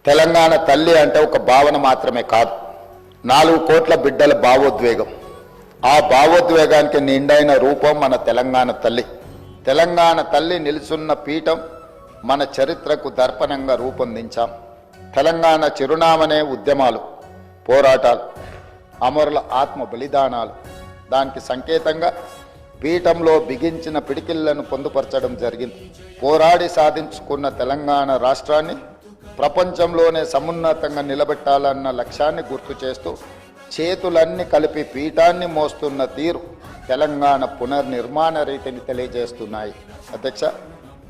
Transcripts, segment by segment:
తెలంగాణ తల్లి అంటే ఒక భావన మాత్రమే కాదు, 4 కోట్ల బిడ్డల భావోద్వేగం. ఆ భావోద్వేగానికి నిండైన రూపం మన తెలంగాణ తల్లి. తెలంగాణ తల్లి నిలుచున్న పీఠం మన చరిత్రకు దర్పణంగా రూపొందించాం. తెలంగాణ చిరునామనే ఉద్యమాలు, పోరాటాలు, అమరుల ఆత్మ బలిదానాలు. దానికి సంకేతంగా పీఠంలో బిగించిన పిడికిళ్లను పొందుపరచడం జరిగింది. పోరాడి సాధించుకున్న తెలంగాణ రాష్ట్రాన్ని ప్రపంచంలోనే సమున్నతంగా నిలబెట్టాలన్న లక్ష్యాన్ని గుర్తు చేస్తూ చేతులన్నీ కలిపి పీఠాన్ని మోస్తున్న తీరు తెలంగాణ పునర్నిర్మాణ రీతిని తెలియజేస్తున్నాయి. అధ్యక్ష,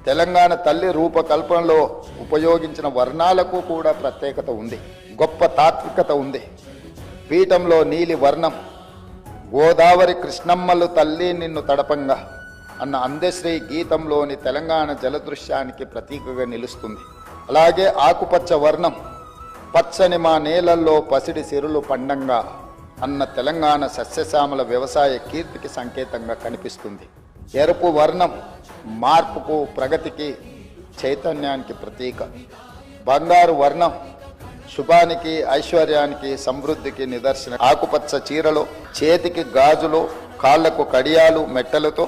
తెలంగాణ తల్లి రూపకల్పనలో ఉపయోగించిన వర్ణాలకు కూడా ప్రత్యేకత ఉంది, గొప్ప తాత్వికత ఉంది. పీఠంలో నీలి వర్ణం గోదావరి కృష్ణమ్మలు తల్లి నిన్ను తడపంగా అన్న అందశ్రీ గీతంలోని తెలంగాణ జలదృశ్యానికి ప్రతీకగా నిలుస్తుంది. అలాగే ఆకుపచ్చ వర్ణం పచ్చని మా నేలల్లో పసిడి సిరులు పండంగా అన్న తెలంగాణ సస్యశ్యామల వ్యవసాయ కీర్తికి సంకేతంగా కనిపిస్తుంది. ఎరుపు వర్ణం మార్పుకు, ప్రగతికి, చైతన్యానికి ప్రతీక. బంగారు వర్ణం శుభానికి, ఐశ్వర్యానికి, సమృద్ధికి నిదర్శనం. ఆకుపచ్చ చీరలో చేతికి గాజులు, కాళ్లకు కడియాలు, మెట్టలతో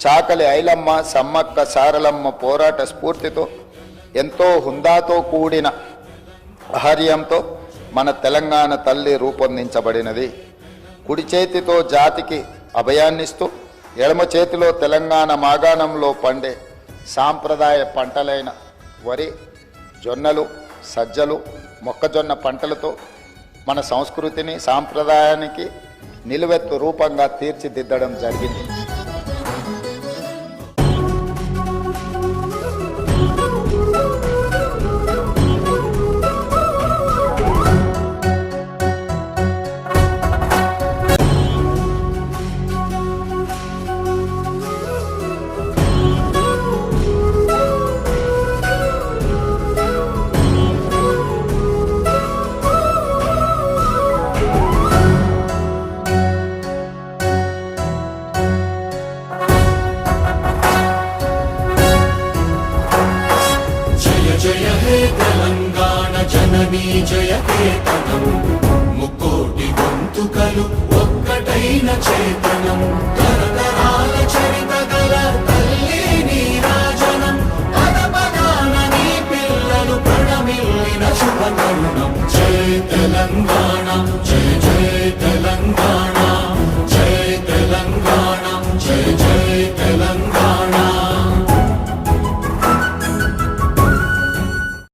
చాకలి ఐలమ్మ, సమ్మక్క సారలమ్మ పోరాట స్ఫూర్తితో, ఎంతో హుందాతో కూడిన ఆహార్యంతో మన తెలంగాణ తల్లి రూపొందించబడినది. కుడి చేతితో జాతికి అభయాన్నిస్తూ, ఎడమ చేతిలో తెలంగాణ మాగాణంలో పండే సాంప్రదాయ పంటలైన వరి, జొన్నలు, సజ్జలు, మొక్కజొన్న పంటలతో మన సంస్కృతిని, సాంప్రదాయానికి నిలువెత్తు రూపంగా తీర్చిదిద్దడం జరిగింది. జయ హే తెలంగాణ జననీ జయ కేతనం, ముక్కోటి గొంతుకలు ఒక్కటైన చేతనం, తరతరాల చరిత గల తల్లి నీరాజనం, పదపదాన నీ పిల్లలు ప్రణమిల్లిన శుభ తరుణం. జయ తెలంగాణ, జయ జయ తెలంగాణ.